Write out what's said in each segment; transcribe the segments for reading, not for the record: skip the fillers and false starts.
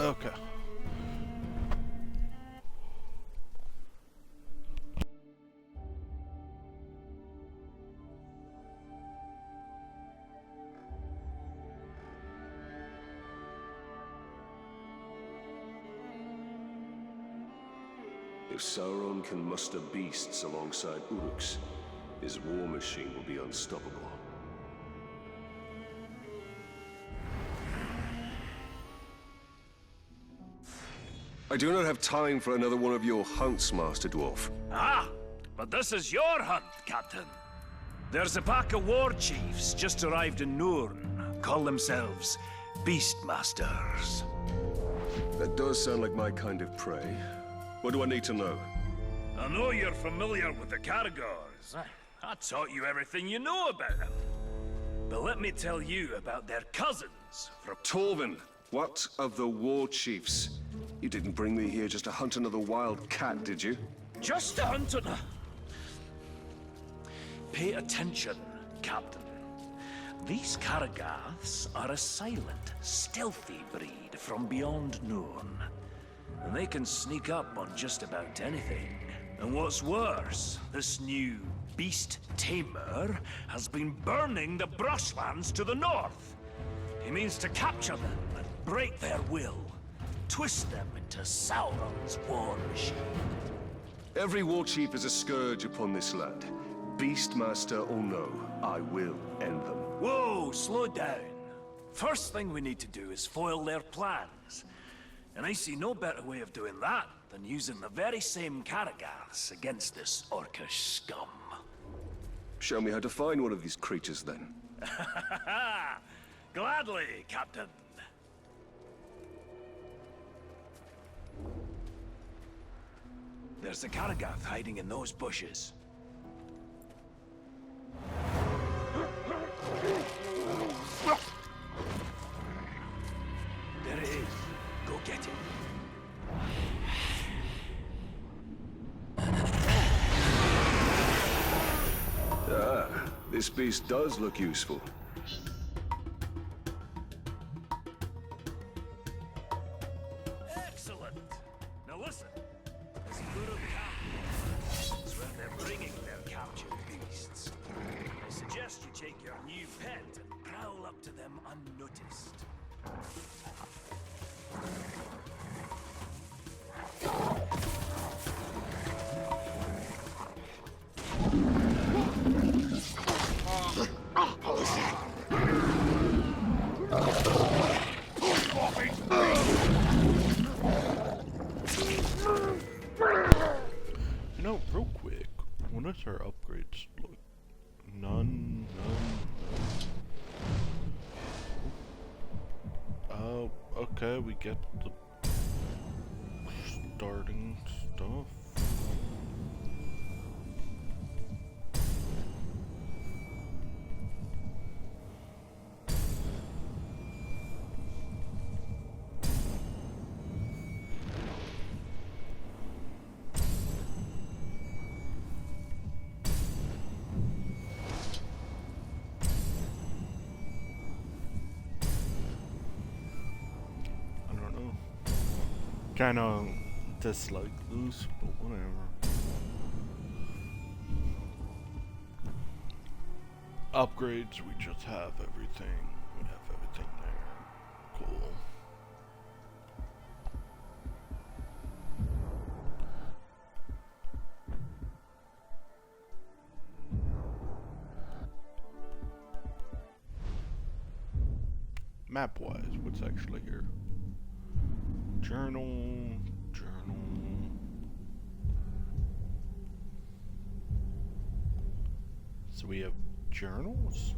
Okay. If Sauron can muster beasts alongside Uruks, his war machine will be unstoppable. I do not have time for another one of your hunts, Master Dwarf. Ah, but this is your hunt, Captain. There's a pack of war chiefs just arrived in Nurn. Call themselves Beastmasters. That does sound like my kind of prey. What do I need to know? I know you're familiar with the Caragors. I taught you everything you know about them. But let me tell you about their cousins from... Torvin, what of the war chiefs? You didn't bring me here just to hunt another wild cat, did you? Just to hunt an... Pay attention, Captain. These Caragaths are a silent, stealthy breed from beyond Nurn. And they can sneak up on just about anything. And what's worse, this new beast tamer has been burning the brushlands to the north. He means to capture them and break their will. Twist them into Sauron's war machine. Every war chief is a scourge upon this land. Beastmaster or no, I will end them. Whoa, slow down. First thing we need to do is foil their plans. And I see no better way of doing that than using the very same Caragaths against this orcish scum. Show me how to find one of these creatures, then. Gladly, Captain. There's a Caragath hiding in those bushes. There it is. Go get it. Ah, this beast does look useful. Excellent. Now listen. This Uruk camp is where they're bringing their captured beasts. I suggest you take your new pet and prowl up to them unnoticed. You know, real quick, what does our upgrades look? None. Oh, okay, we get the starting stuff. Kinda dislike those, but whatever. Upgrades, we just have everything. We have everything there. Cool. Map-wise, what's actually here? Journal. So we have journals?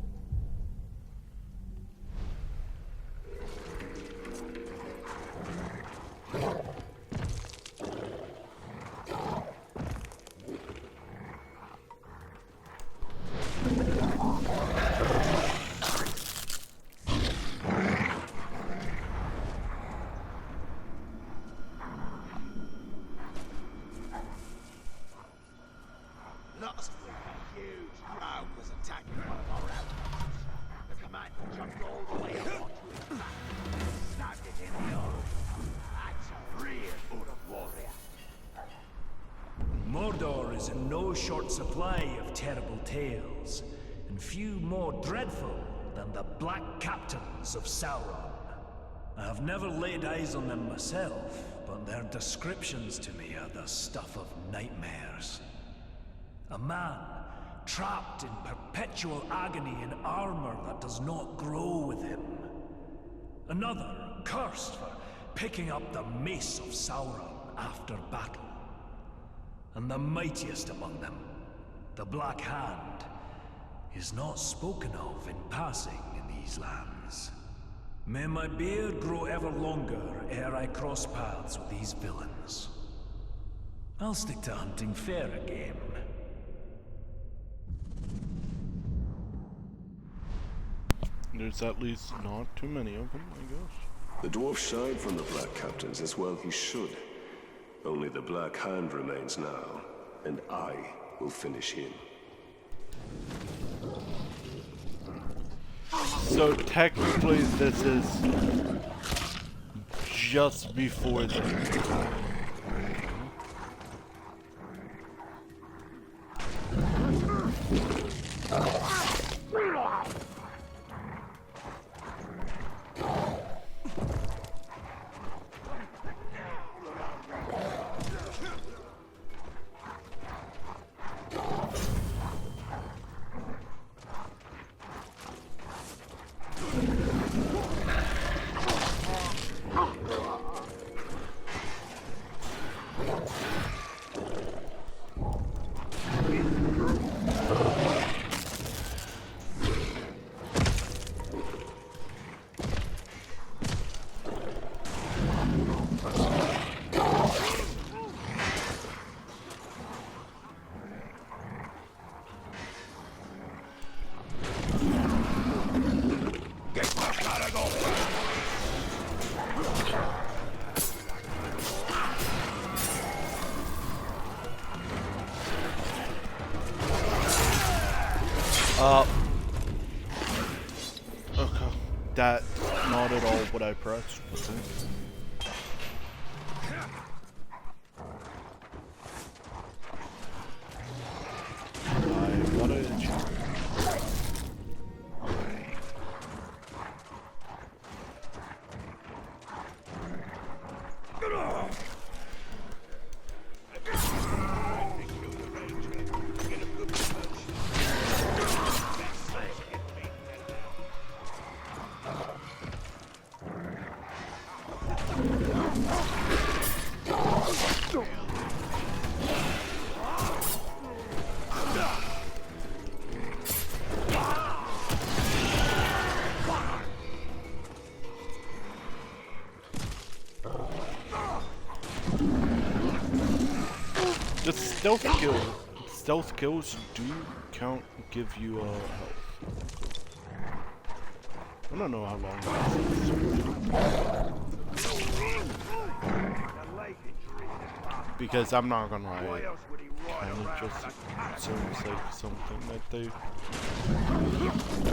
Last week, a huge rogue was attacking one of our outposts. is in no short supply of terrible tales, and few more dreadful than the Black Captains of Sauron. I have never laid eyes on them myself, but their descriptions to me are the stuff of nightmares. A man trapped in perpetual agony in armor that does not grow with him. Another cursed for picking up the mace of Sauron after battle. And the mightiest among them, the Black Hand, is not spoken of in passing in these lands. May my beard grow ever longer ere I cross paths with these villains. I'll stick to hunting fairer game. There's at least not too many of them, I guess. The dwarf shied from the Black Captains, as well he should. Only the Black Hand remains now, and I will finish him. So technically this is just before the... Okay. That's not at all what I pressed. I got it. The stealth kills do give you health. I don't know how long this is. Because I'm not gonna lie, it kind of just seems like something that they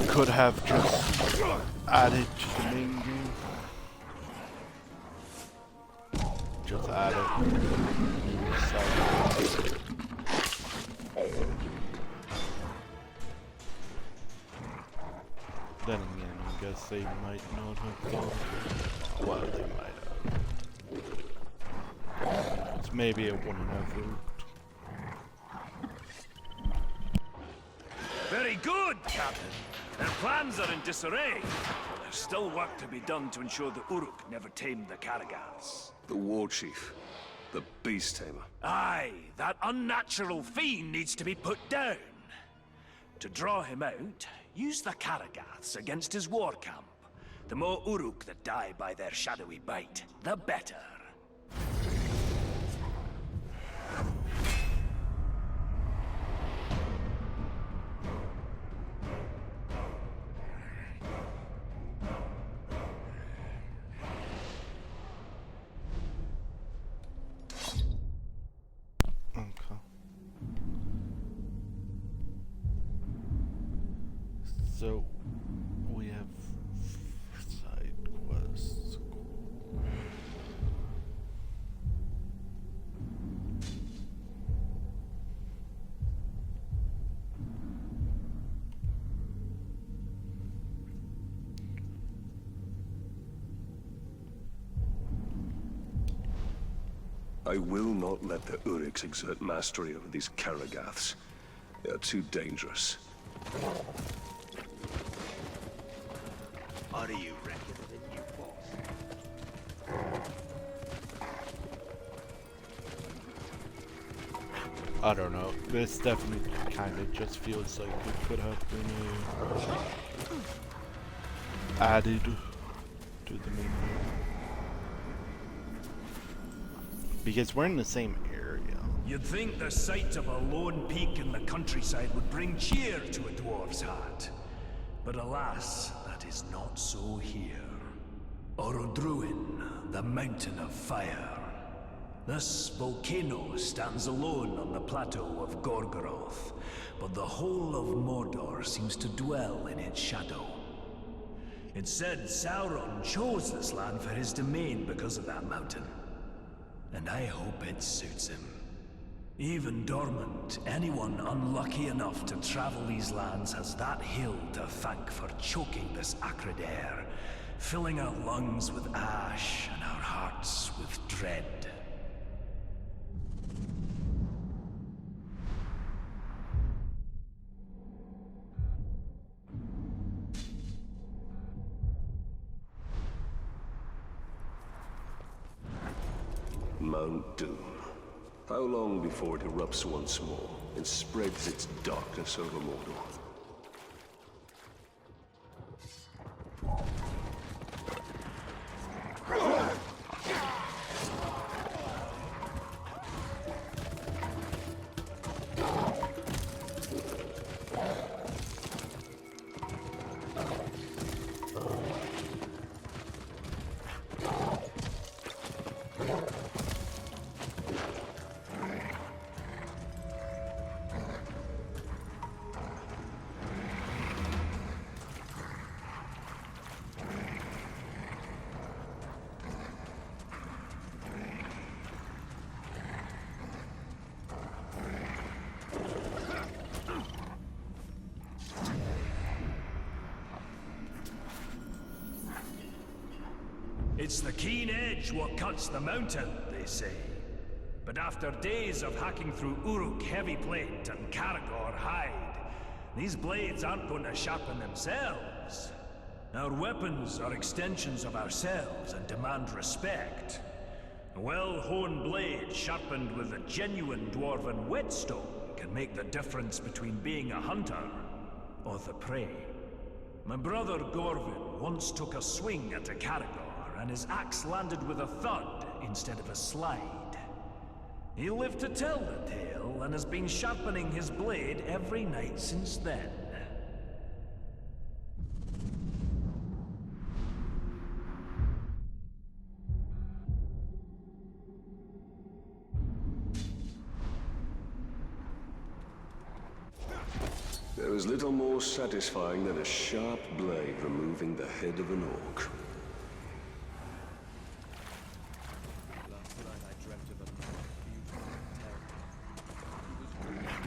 could have just added to the main game. Just add it. Then again, I guess they might not have thought. Well, they might have. It's maybe it wouldn't have worked. Very good, Captain. Their plans are in disarray. There's still work to be done to ensure the Uruk never tamed the Karagats. The war chief. The beast tamer. Aye, that unnatural fiend needs to be put down. To draw him out, use the Karagaths against his war camp. The more Uruk that die by their shadowy bite, the better. So, we have side quests. I will not let the Uriks exert mastery over these Karagaths. They are too dangerous. What do you reckon of the new boss? I don't know. This definitely kind of just feels like it could have been added to the menu. Because we're in the same area. You'd think the sight of a lone peak in the countryside would bring cheer to a dwarf's heart. But alas, that is not so here. Orodruin, the Mountain of Fire. This volcano stands alone on the plateau of Gorgoroth, but the whole of Mordor seems to dwell in its shadow. It's said Sauron chose this land for his domain because of that mountain. And I hope it suits him. Even dormant, anyone unlucky enough to travel these lands has that hill to thank for choking this acrid air, filling our lungs with ash and our hearts with dread. Mount Doom. How long before it erupts once more and spreads its darkness over Mordor? It's the keen edge what cuts the mountain, they say. But after days of hacking through Uruk heavy plate and Caragor hide, these blades aren't going to sharpen themselves. Our weapons are extensions of ourselves and demand respect. A well-honed blade sharpened with a genuine dwarven whetstone can make the difference between being a hunter or the prey. My brother Gorvin once took a swing at a Caragor, and his axe landed with a thud instead of a slide. He lived to tell the tale, and has been sharpening his blade every night since then. There is little more satisfying than a sharp blade removing the head of an orc. Last night I dreamt of a beautiful terrible. He was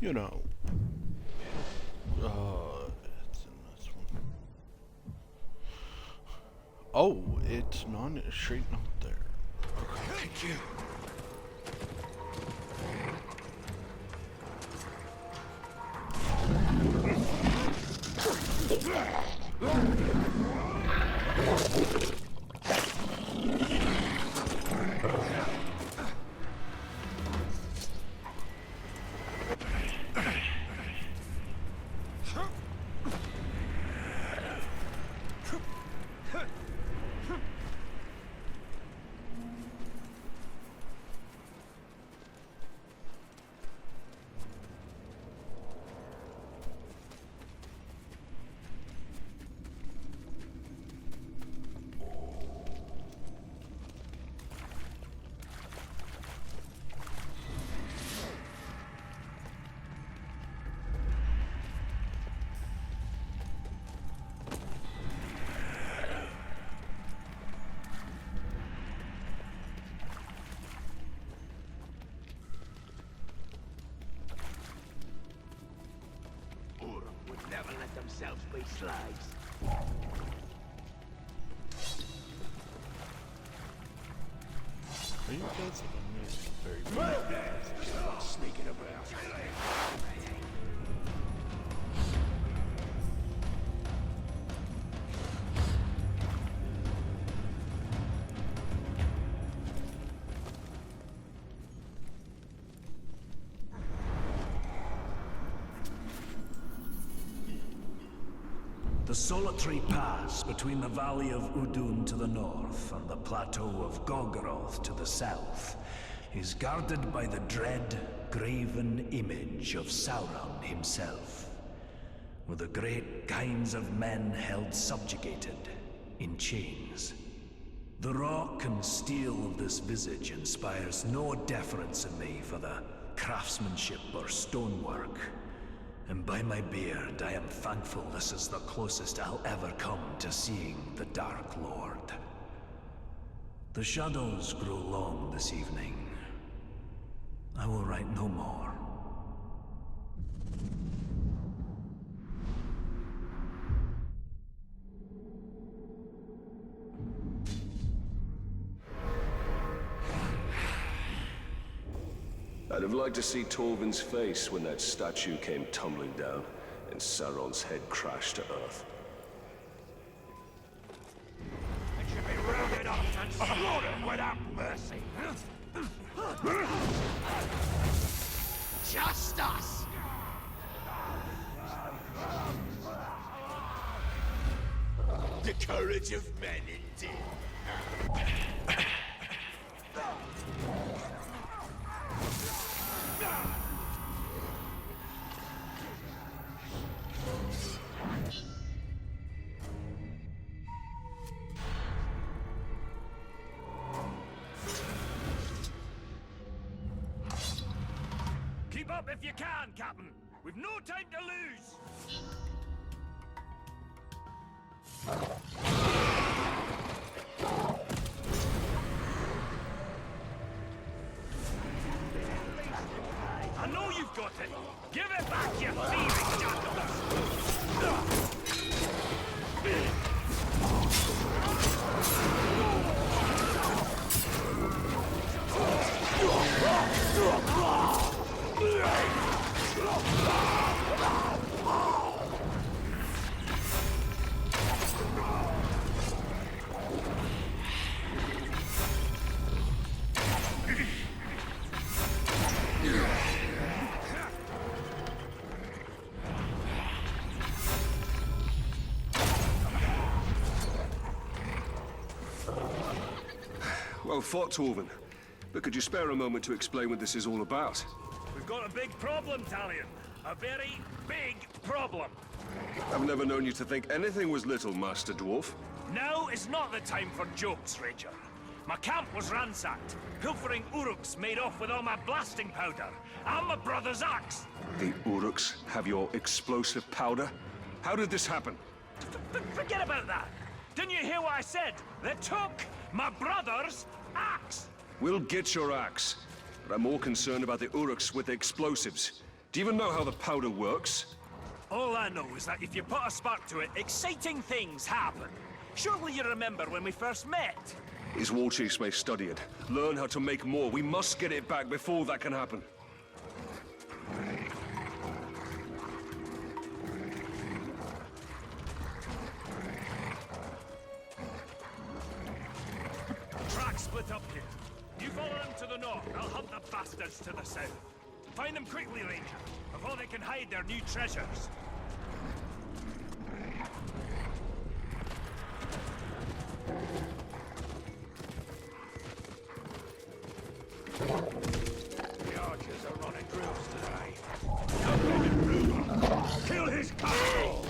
You know. It's in this one. Oh, it's not straight up there. Thank you. yourselves be slaves. Are you guys very Sneaking about. The solitary pass between the Valley of Udun to the north and the Plateau of Gorgoroth to the south is guarded by the dread, graven image of Sauron himself, with the great kinds of men held subjugated in chains. The rock and steel of this visage inspires no deference in me for the craftsmanship or stonework. And by my beard, I am thankful this is the closest I'll ever come to seeing the Dark Lord. The shadows grow long this evening. I will write no more. I'd have liked to see Torvin's face when that statue came tumbling down and Sauron's head crashed to earth. It should be rounded up and slaughtered without mercy. Justice! The courage of men indeed. Keep up if you can, Captain. We've no time to lose. I know you've got it. Give it back, you thieving jackals! Well fought, Torvin. But could you spare a moment to explain what this is all about? We've got a big problem, Talion. A very big problem. I've never known you to think anything was little, Master Dwarf. Now is not the time for jokes, Ranger. My camp was ransacked. Pilfering Uruks made off with all my blasting powder. And my brother's axe. The Uruks have your explosive powder? How did this happen? Forget about that. Didn't you hear what I said? They took my brother's axe. We'll get your axe. But I'm more concerned about the Uruks with the explosives. Do you even know how the powder works? All I know is that if you put a spark to it, exciting things happen. Surely you remember when we first met? His war chiefs may study it, learn how to make more. We must get it back before that can happen. Track split up here. You follow them to the north, I'll hunt the bastards to the south. Find them quickly, Ranger, before they can hide their new treasures. The archers are running drills today. Don't let him move. Kill his capital!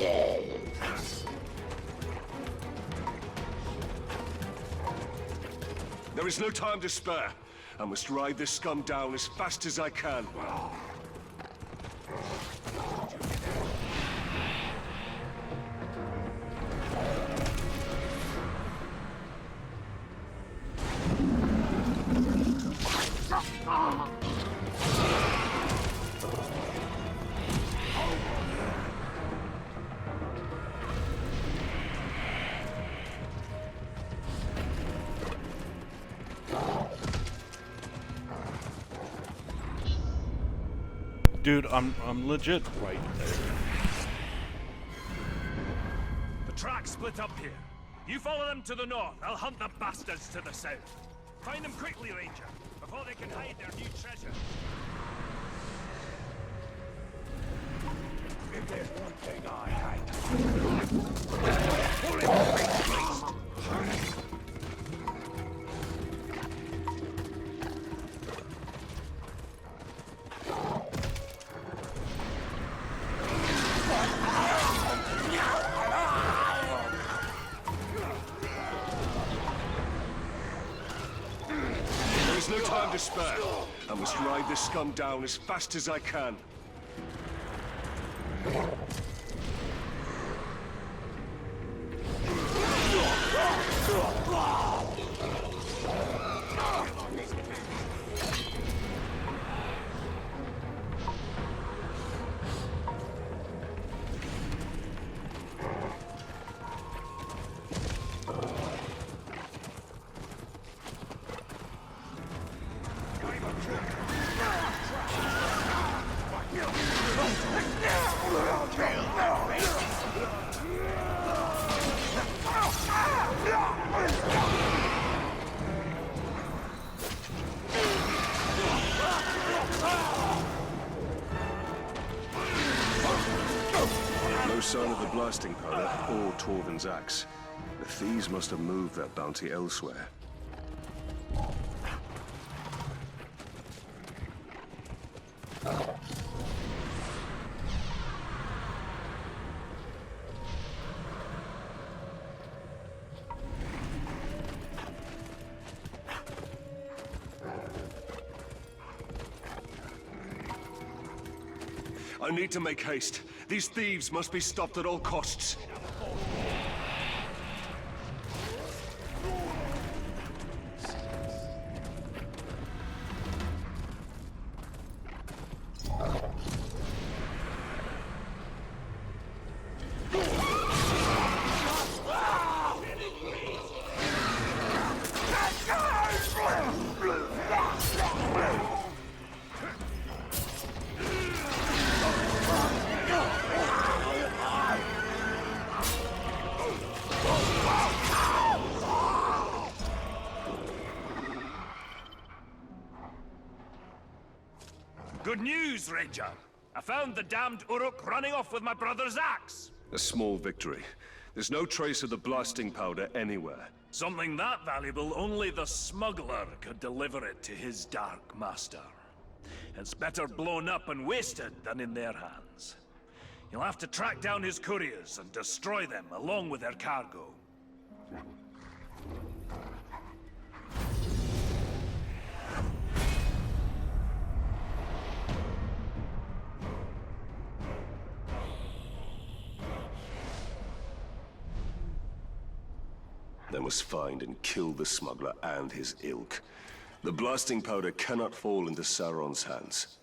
There is no time to spare. I must ride this scum down as fast as I can. Dude, I'm legit right there. The tracks split up here. You follow them to the north. I'll hunt the bastards to the south. Find them quickly, Ranger, before they can hide their new treasure. If there's one thing I hate, pull him face. There's no time to spare. I must ride this scum down as fast as I can. No sign of the blasting powder or Torvin's axe. The thieves must have moved that bounty elsewhere. I need to make haste. These thieves must be stopped at all costs. Good news, Ranger. I found the damned Uruk running off with my brother's axe. A small victory. There's no trace of the blasting powder anywhere. Something that valuable, only the smuggler could deliver it to his dark master. It's better blown up and wasted than in their hands. You'll have to track down his couriers and destroy them along with their cargo. They must find and kill the smuggler and his ilk. The blasting powder cannot fall into Sauron's hands.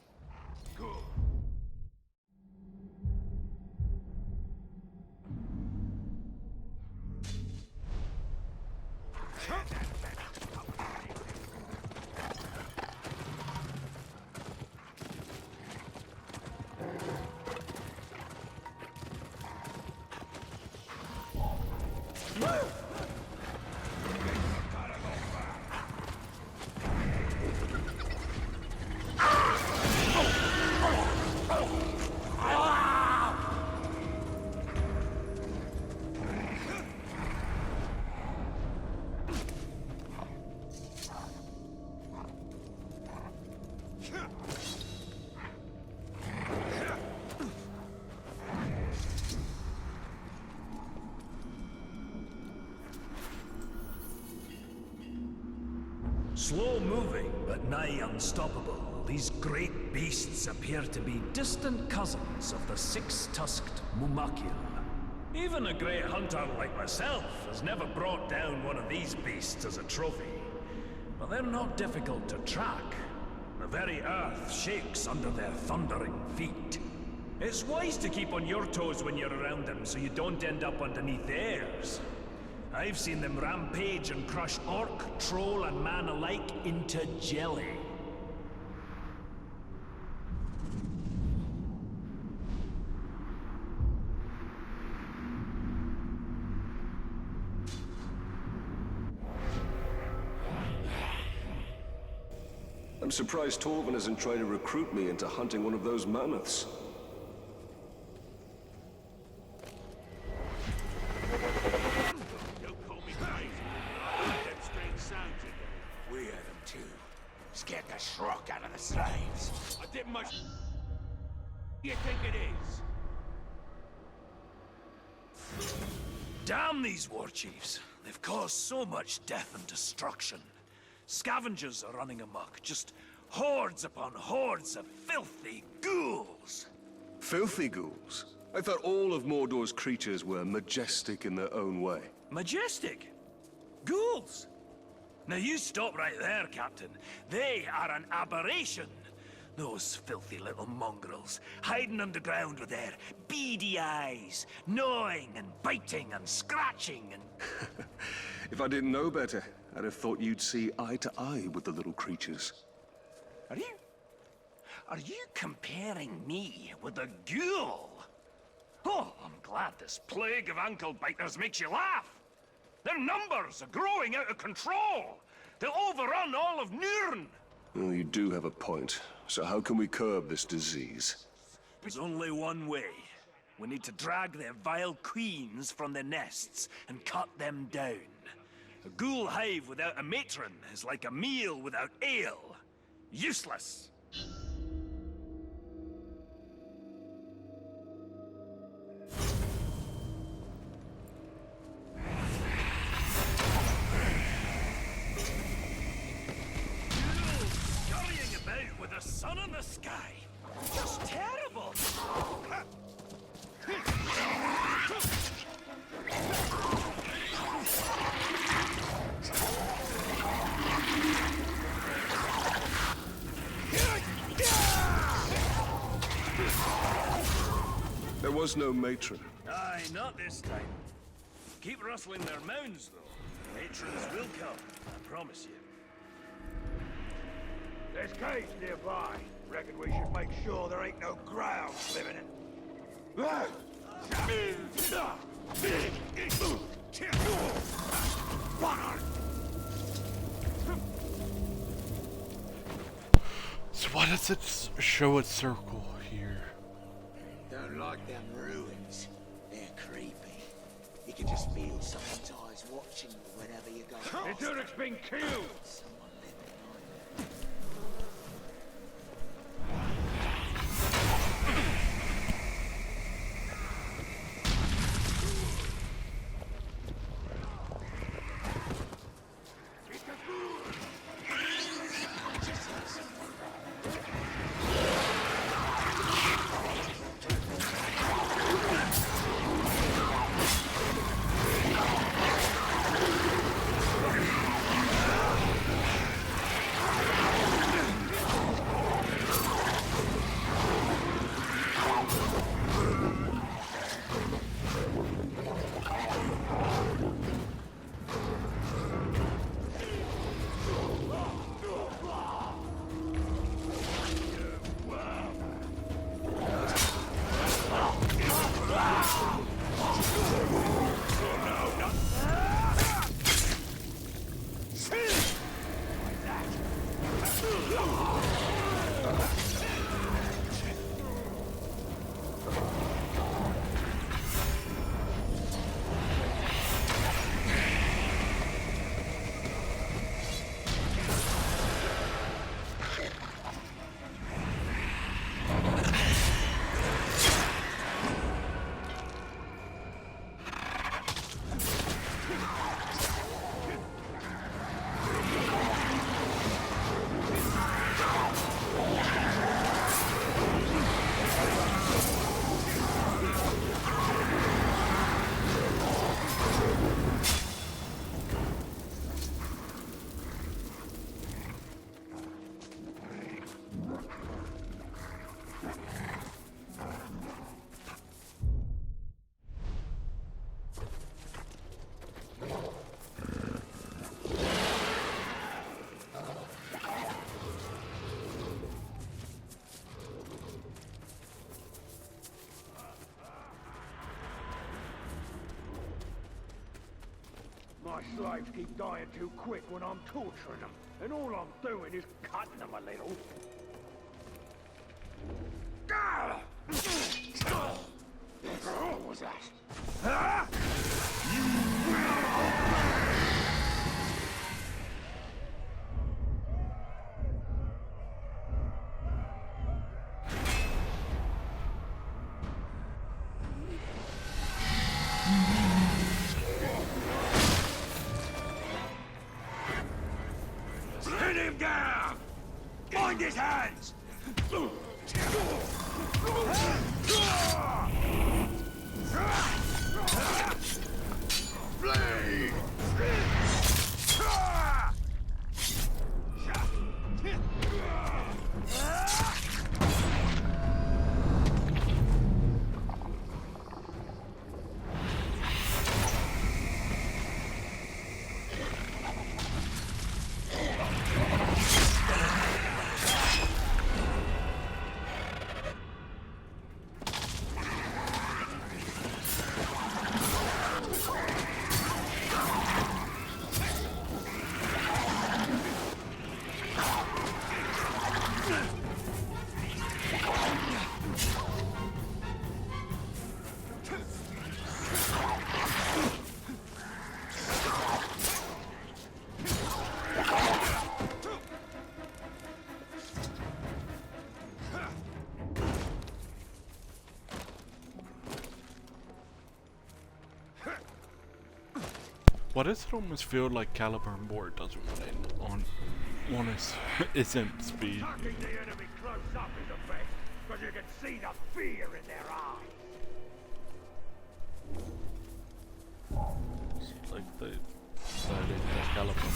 Slow-moving, but nigh unstoppable, these great beasts appear to be distant cousins of the six-tusked Mumakil. Even a great hunter like myself has never brought down one of these beasts as a trophy. But they're not difficult to track. The very earth shakes under their thundering feet. It's wise to keep on your toes when you're around them so you don't end up underneath theirs. I've seen them rampage and crush orc, troll, and man alike into jelly. I'm surprised Torvin hasn't tried to recruit me into hunting one of those mammoths. Don't call me crazy. Them strange sounds in there. We heard them too. Scared the shrock out of the slaves. I didn't much... You think it is? Damn these war chiefs. They've caused so much death and destruction. Scavengers are running amok, just hordes upon hordes of filthy ghouls. Filthy ghouls? I thought all of Mordor's creatures were majestic in their own way. Majestic? Ghouls? Now you stop right there, Captain. They are an aberration. Those filthy little mongrels, hiding underground with their beady eyes, gnawing and biting and scratching and... If I didn't know better, I'd have thought you'd see eye to eye with the little creatures. Are you comparing me with a ghoul? Oh, I'm glad this plague of ankle biters makes you laugh. Their numbers are growing out of control. They'll overrun all of Nurn. Well, you do have a point. So how can we curb this disease? There's only one way. We need to drag their vile queens from their nests and cut them down. A ghoul hive without a matron is like a meal without ale. Useless. Scurrying about with the sun in the sky. Just terrible. There was no matron. Aye, not this time. Keep rustling their mounds, though. Matrons will come, I promise you. There's caves nearby. Reckon we should make sure there ain't no growls living in. So why does it show a circle here? Don't like them ruins. They're creepy. You can just feel someone's eyes watching you whenever you go past. The Durik's been killed! Someone living behind them. My slaves keep dying too quick when I'm torturing them. and all I'm doing is cutting them a little. Ah! What was that? Ah! Pin him down! Bind his hands! Blade! Why does it almost feel like Caliburn Board doesn't want his imp speed? Attacking the enemy close up is the best, because you can see the fear in their eyes. It's like they decided that Caliburn.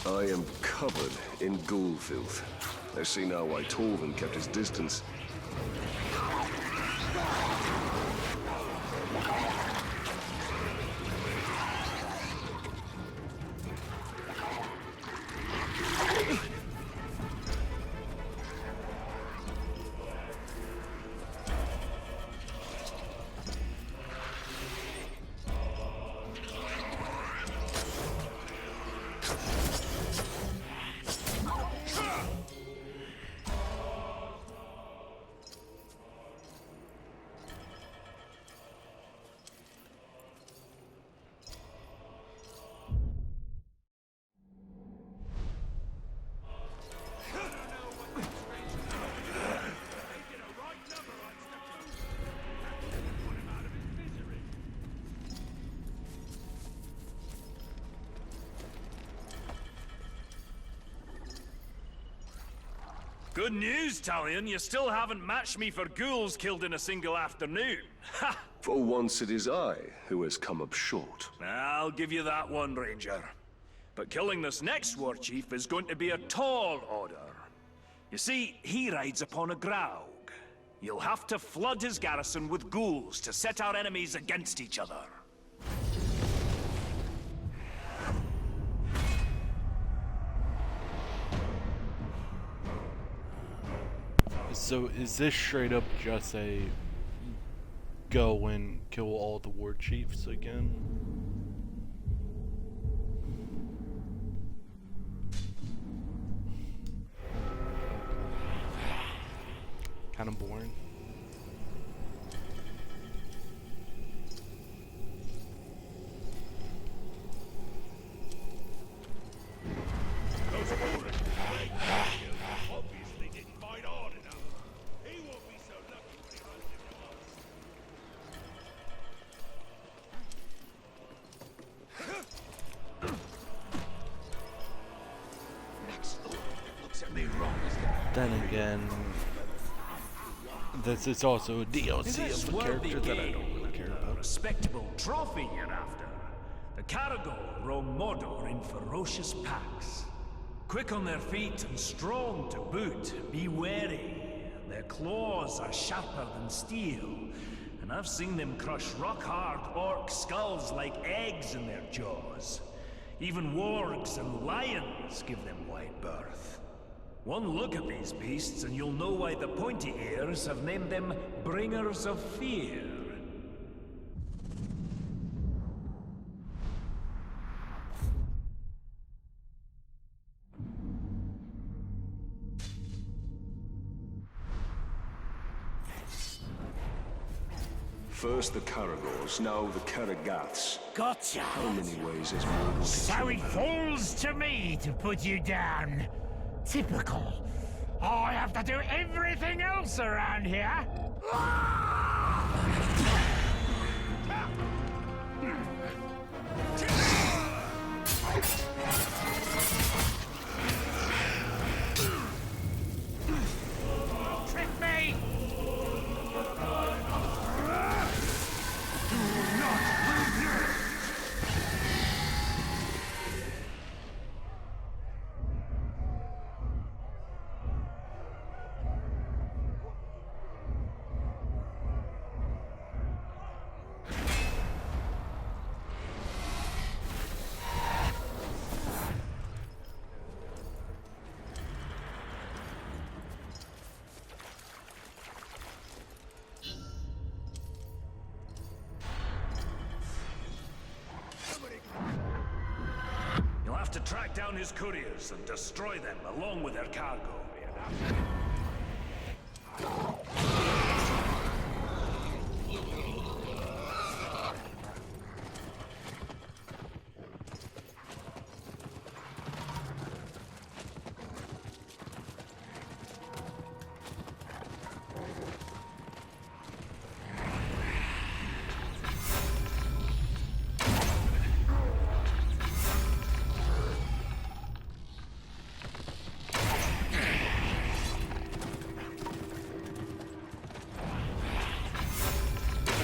I am covered in ghoul filth. I see now why Torvin kept his distance. Good news, Talion. You still haven't matched me for ghouls killed in a single afternoon. Ha! For once it is I who has come up short. I'll give you that one, Ranger. But killing this next war chief is going to be a tall order. You see, he rides upon a Graug. You'll have to flood his garrison with ghouls to set our enemies against each other. So is this straight up just a go and kill all the war chiefs again? Kind of boring. Obviously didn't fight hard enough. He won't be so lucky when he runs into us. Looks at me wrong. Then again, this is also a DLC of a character that I don't really care about. Respectable trophy you're after. The Caragor roam Mordor in ferocious packs. Quick on their feet and strong to boot, be wary. Their claws are sharper than steel, and I've seen them crush rock-hard orc skulls like eggs in their jaws. Even wargs and lions give them wide berth. One look at these beasts and you'll know why the pointy ears have named them Bringers of Fear. First the Caragors, now the Caragaths. Gotcha! How many ways is Mordor to So kill it man? falls to me to put you down. Typical. I have to do everything else around here. Trick me! You'll have to track down his couriers and destroy them along with their cargo.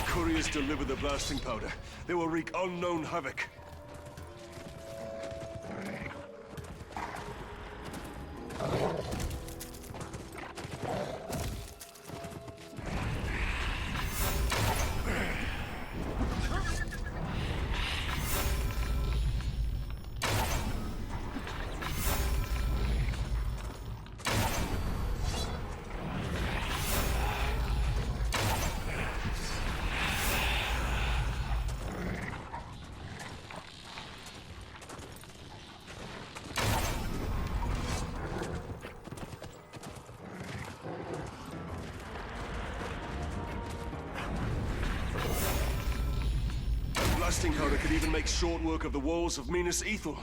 Couriers deliver the blasting powder. They will wreak unknown havoc. Blasting powder could even make short work of the walls of Minas Ithil.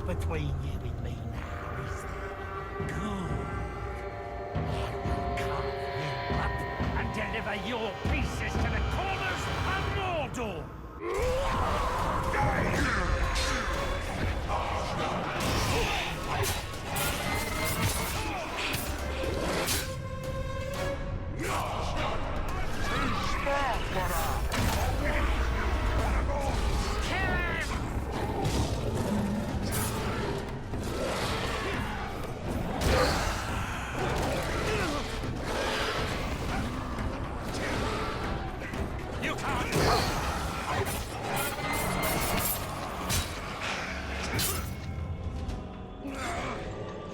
Between you and me now, is there? Good. I will carve you up and deliver your pieces to the corners of Mordor!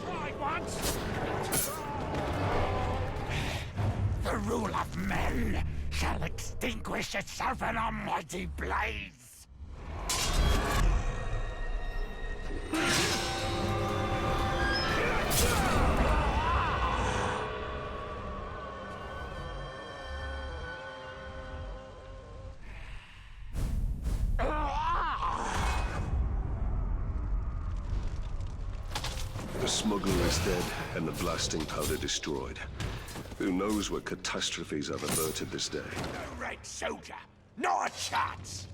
Try once! The rule of men shall extinguish itself in a mighty blaze! The smuggler is dead, and the blasting powder destroyed. Who knows what catastrophes have averted this day? The Red Soldier! Not a chance!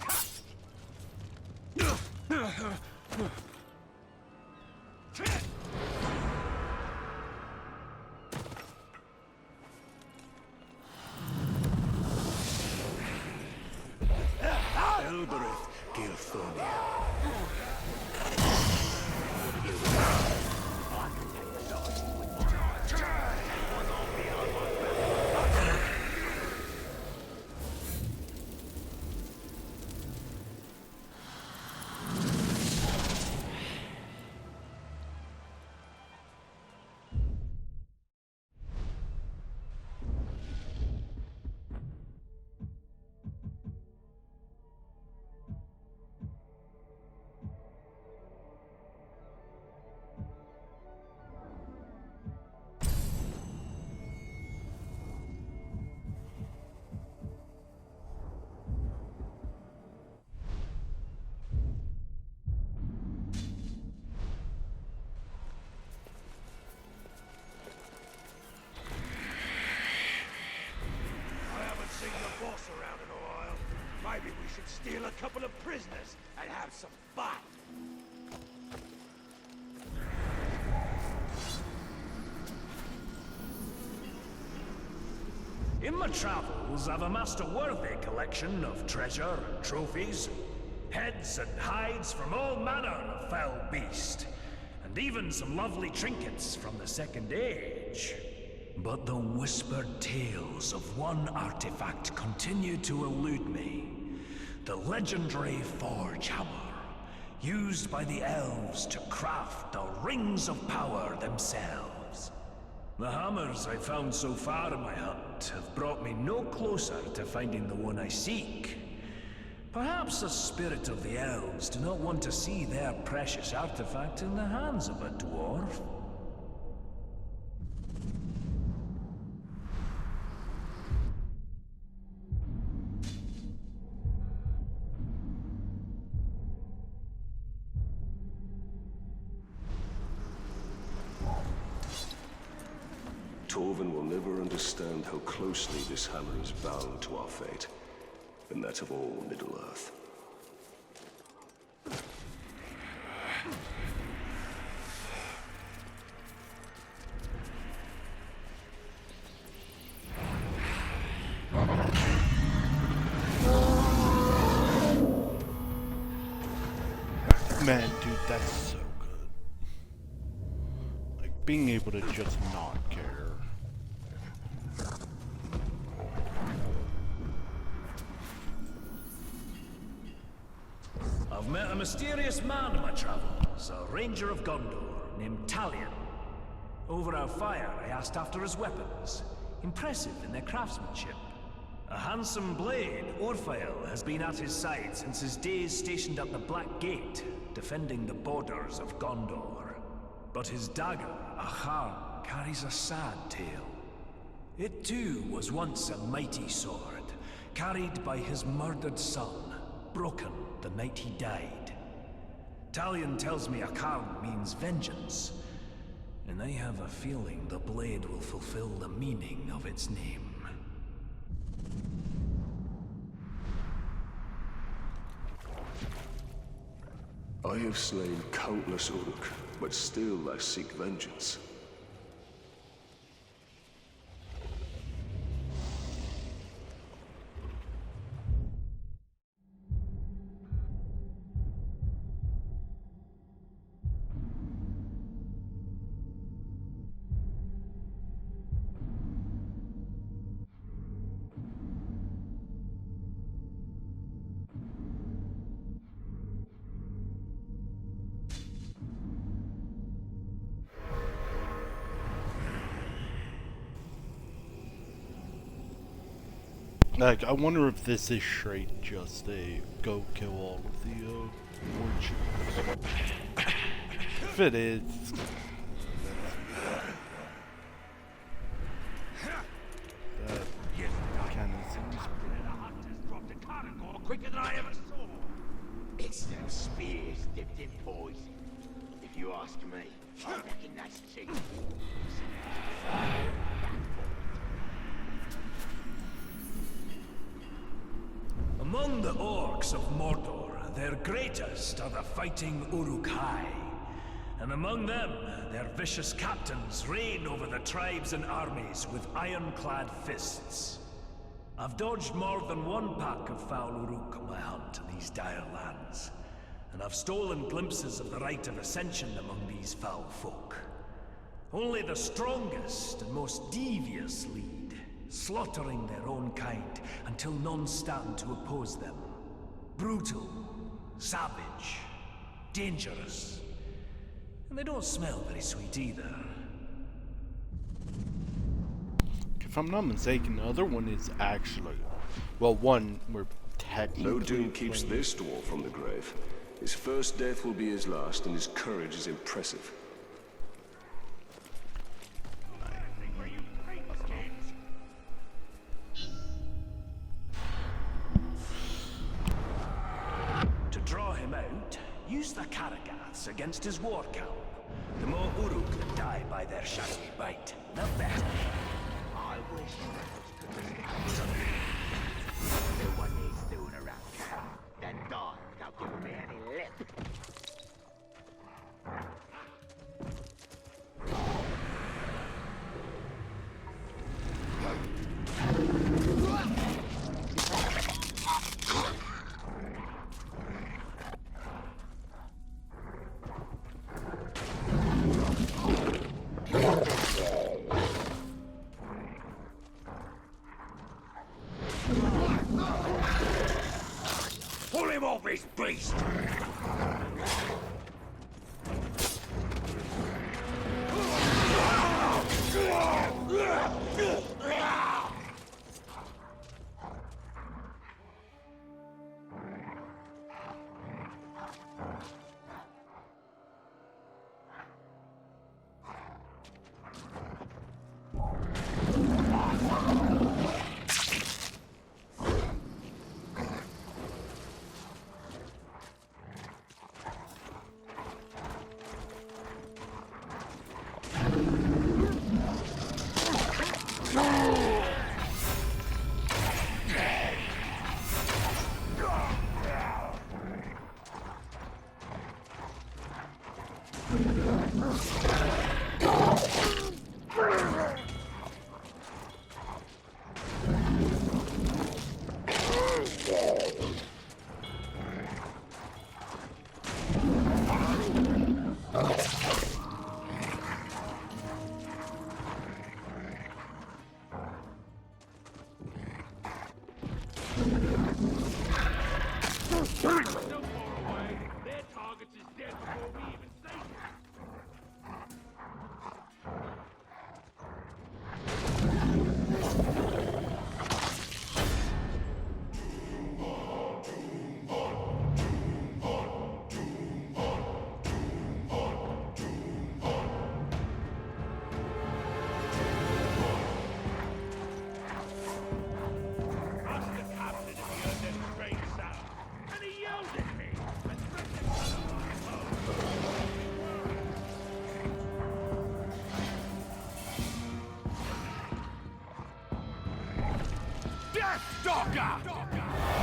Elbereth Gilthonia. I haven't seen the boss around in a while. Maybe we should steal a couple of prisoners and have some fun. In my travels, I've amassed a worthy collection of treasure and trophies, heads and hides from all manner of foul beast, and even some lovely trinkets from the Second Age. But the whispered tales of one artifact continue to elude me. The legendary Forge Hammer, used by the elves to craft the Rings of Power themselves. The hammers I've found so far in my hunt have brought me no closer to finding the one I seek. Perhaps the spirit of the elves do not want to see their precious artifact in the hands of a dwarf. Torvin will never understand how closely this hammer is bound to our fate, and that of all Middle-earth. Man, dude, that's so good. Like, being able to just not care. I've met a mysterious man in my travels, a ranger of Gondor named Talion. Over our fire, I asked after his weapons, impressive in their craftsmanship. A handsome blade, Orphael, has been at his side since his days stationed at the Black Gate, defending the borders of Gondor. But his dagger, Ahar, carries a sad tale. It too was once a mighty sword, carried by his murdered son, broken the night he died. Talion tells me Ahar means vengeance, and I have a feeling the blade will fulfill the meaning of its name. I have slain countless Uruk, but still I seek vengeance. Like, I wonder if this is straight just a go kill all of the warchiefs. If it is, that kind of seems quicker than I ever saw. It's them spears dipped in poison. If you ask me, I reckon that's cheap. Among the orcs of Mordor, their greatest are the fighting Uruk-hai. And among them, their vicious captains reign over the tribes and armies with ironclad fists. I've dodged more than one pack of foul Uruk on my hunt to these dire lands, and I've stolen glimpses of the rite of ascension among these foul folk. Only the strongest and most devious lead, slaughtering their own kind until none stand to oppose them. Brutal, savage, dangerous. And they don't smell very sweet either. If I'm not mistaken, the other one is actually, well, one we're technically No doom keeps this dwarf from the grave. His first death will be his last, and his courage is impressive. To draw him out, use the Karagaths against his war camp. The more Uruk that die by their shadowy bite, the better. I wish do what he's doing around here, then die without giving me any lip. Pull him off his beast!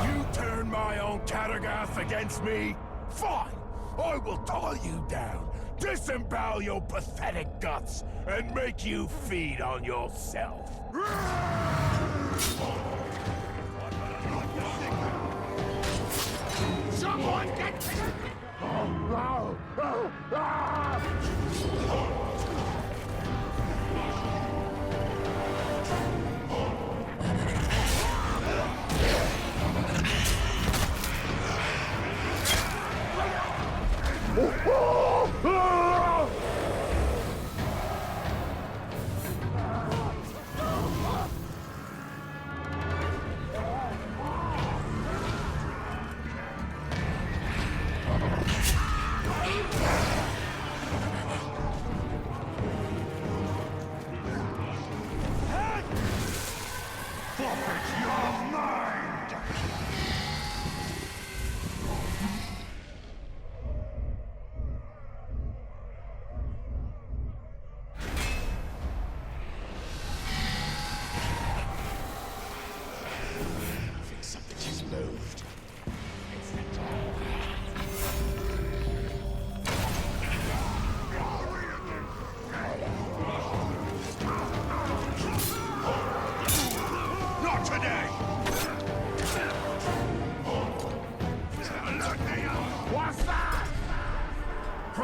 You turn my own Karagath against me? Fine! I will tie you down, disembowel your pathetic guts, and make you feed on yourself. Someone get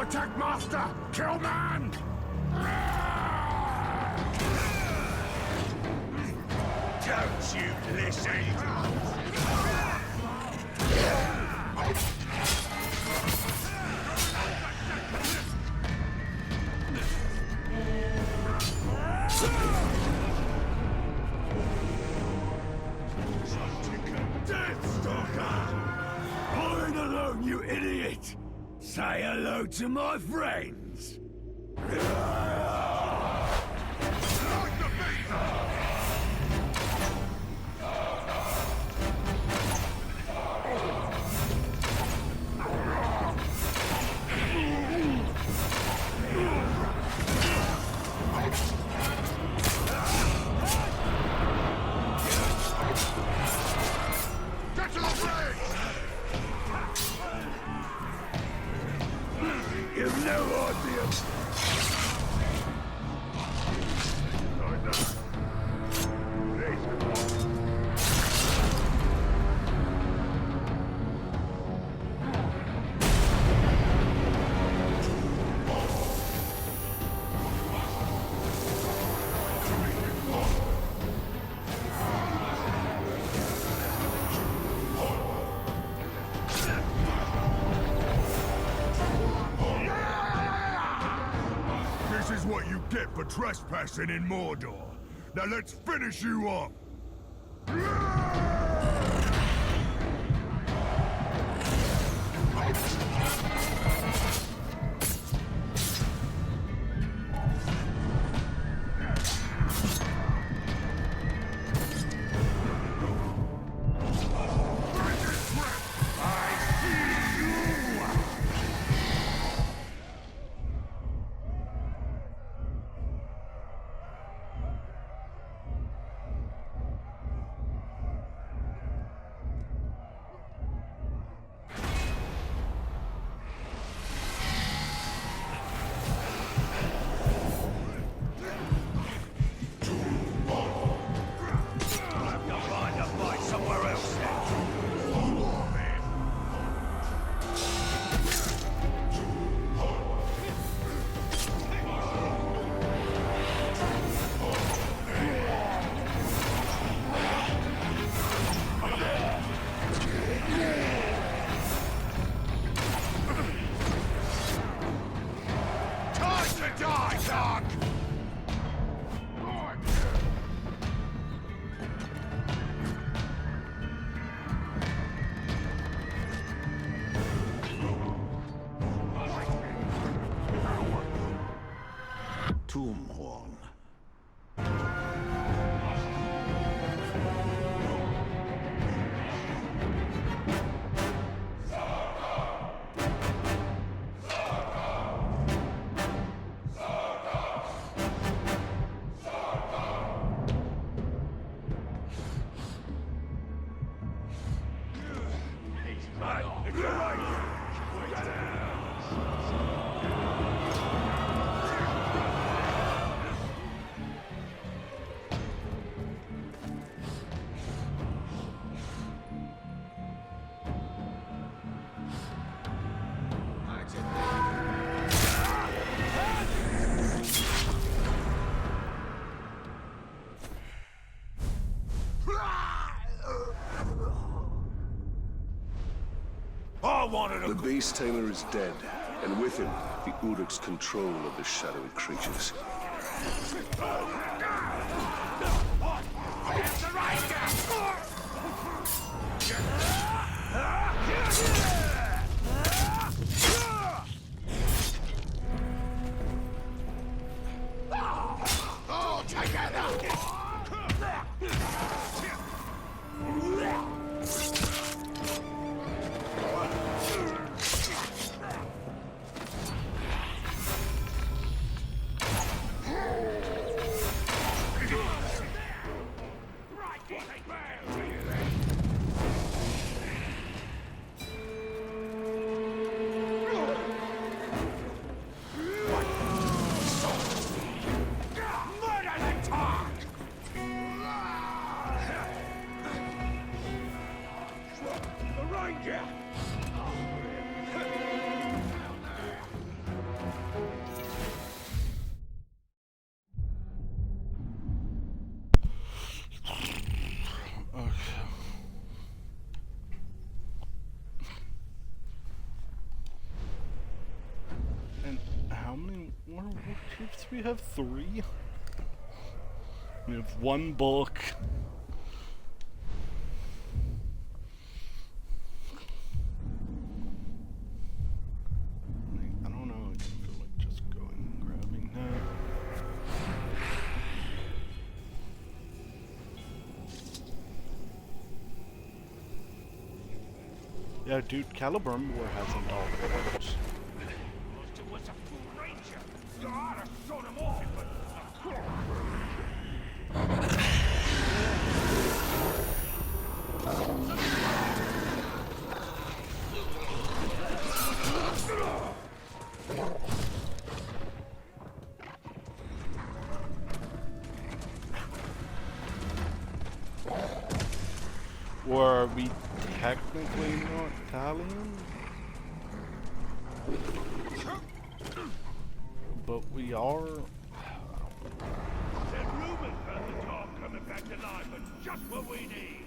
Attack master! Kill man! Don't you listen! Death Stalker! Point alone, you idiot! Say hello to my friends! Get to the blade! You've no idea. This is what you get for trespassing in Mordor. Now let's finish you off! Tombhorn. The Beast Tamer is dead, and with him, the Uruk's control of the shadowy creatures. how many more war chiefs we have? 3? We have 1 book. I don't know, I feel like just going and grabbing that. Yeah, dude, Caliburn War hasn't all worked. Was a full ranger. You ought to shut him off, but... Or are we technically not Italian? But we are. Said Reuben heard the dog coming back to life, but just what we need.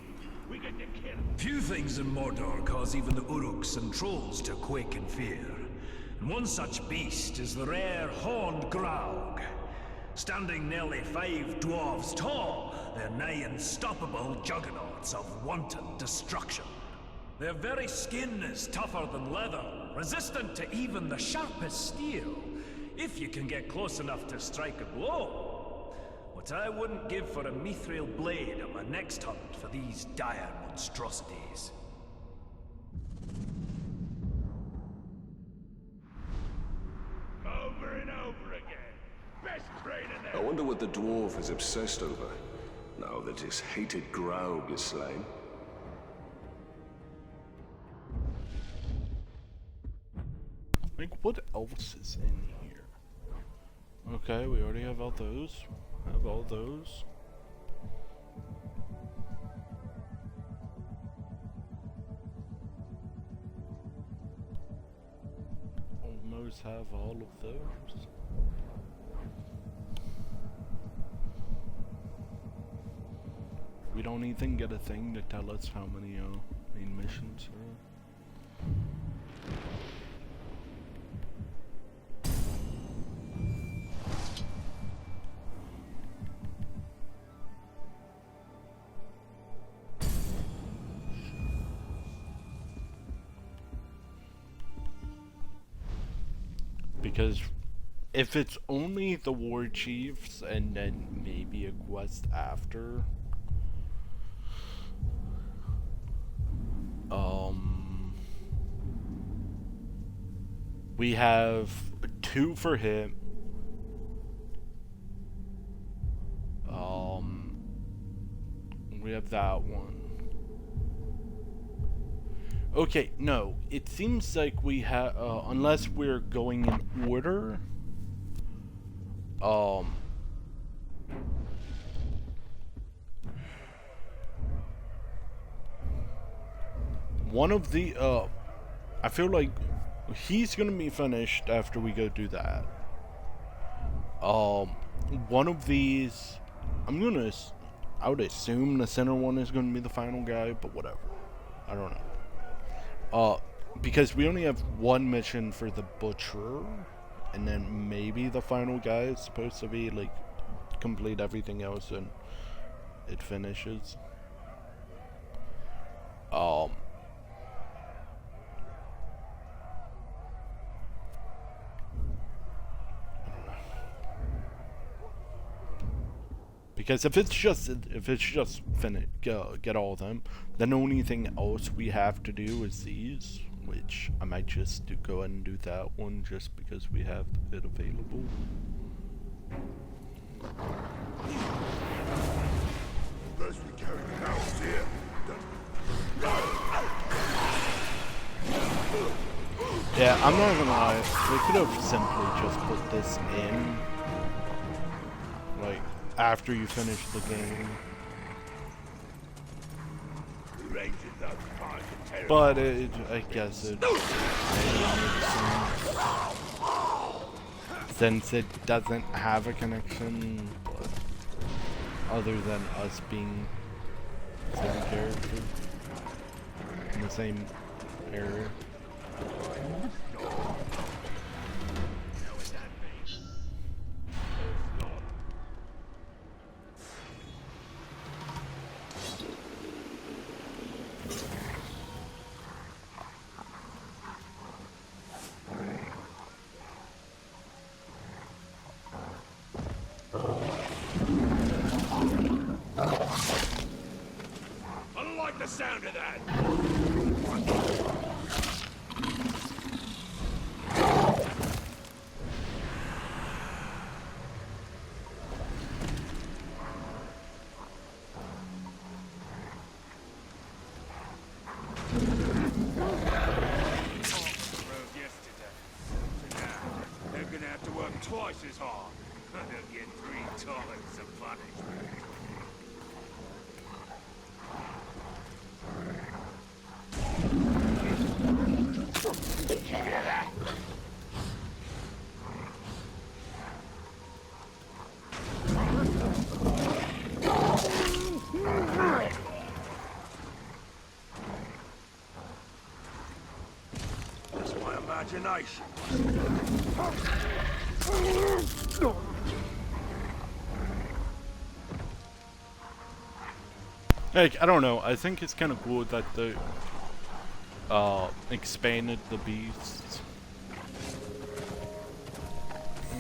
We get to kill him. Few things in Mordor cause even the Uruks and trolls to quake in fear. And one such beast is the rare horned Graug. Standing nearly 5 dwarves tall, they're nigh unstoppable juggernauts of wanton destruction. Their very skin is tougher than leather, resistant to even the sharpest steel, if you can get close enough to strike a blow. What I wouldn't give for a mithril blade on my next hunt for these dire monstrosities. Over and over again. Best training I wonder what the dwarf is obsessed over, now that his hated Graug is slain. Like, what else is in here? Okay, we already have all those. Have all those. Almost have all of those. We don't even get a thing to tell us how many main missions are. Because if it's only the war chiefs and then maybe a quest after, we have 2 for him. We have that one. Okay, no, it seems like we have, unless we're going in order, one of the, I feel like he's gonna be finished after we go do that. One of these, I would assume the center one is gonna be the final guy, but whatever. I don't know. Because we only have 1 mission for the Butcher, and then maybe the final guy is supposed to be, like, complete everything else and it finishes. Because if it's just get all of them, then the only thing else we have to do is these, which I might just go ahead and do that one just because we have it available. First we carry the house here. Yeah, I'm not gonna lie, we could have simply just put this in, like, after you finish the game. But I guess it makes sense. Since it doesn't have a connection, but other than us being the same character in the same area. sound of that? They're gonna have to work twice as hard. They'll get 3 times the punishment. That's my imagination. Like, I don't know. I think it's kind of cool that they expanded the beasts.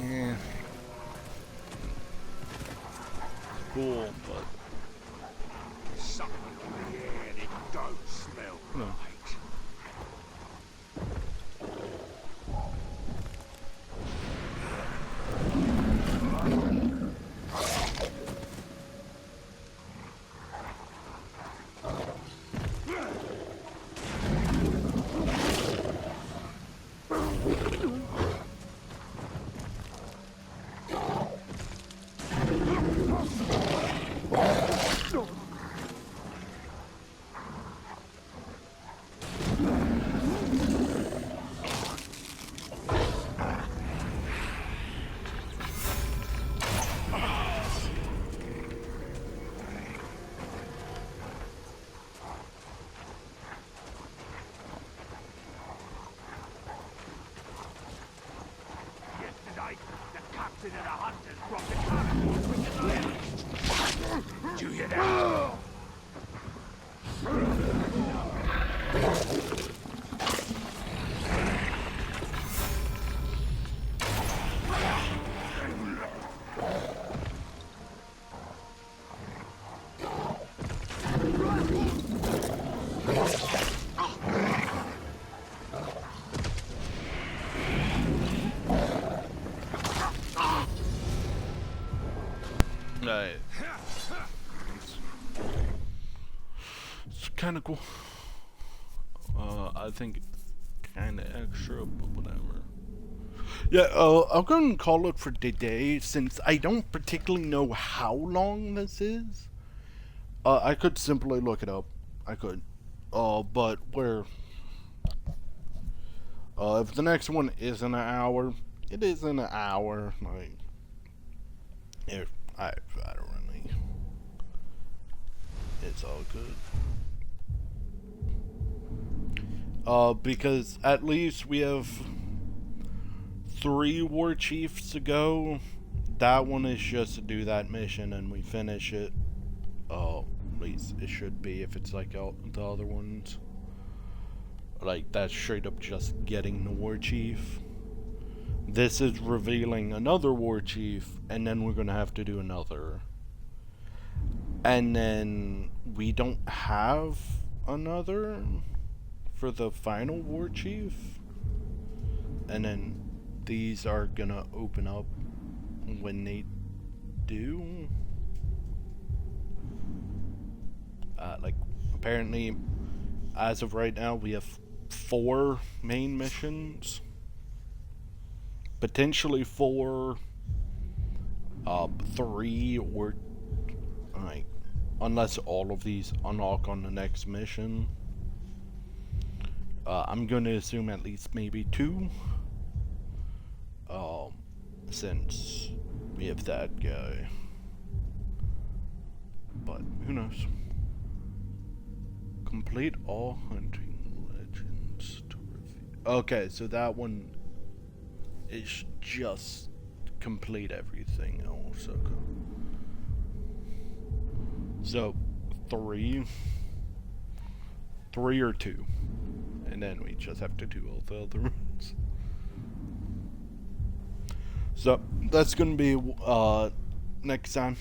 Yeah. Cool, but Something in the air and it don't smell No. right. Yesterday, the captain of the hunters brought the carnivores with the land. Did you hear that? Right. It's kind of cool. I think it's kind of extra, but whatever. Yeah, I'm gonna call it for today since I don't particularly know how long this is. I could simply look it up. I could. But we're. If the next one is in an hour, it is in an hour. Like, if I don't really. It's all good. Because at least we have 3 war chiefs to go. That one is just to do that mission and we finish it. At least it should be if it's like the other ones. Like, that's straight up just getting the war chief. This is revealing another war chief, and then we're gonna have to do another. And then we don't have another for the final war chief. And then these are gonna open up when they do. Like, apparently, as of right now, we have 4 main missions. Potentially 4, 3, or like, unless all of these unlock on the next mission. I'm going to assume at least maybe 2, since we have that guy. But who knows? Complete all hunting legends to review. Okay, so that one is just complete everything also. So 3 or 2, and then we just have to do all the other ones. So that's gonna be next time.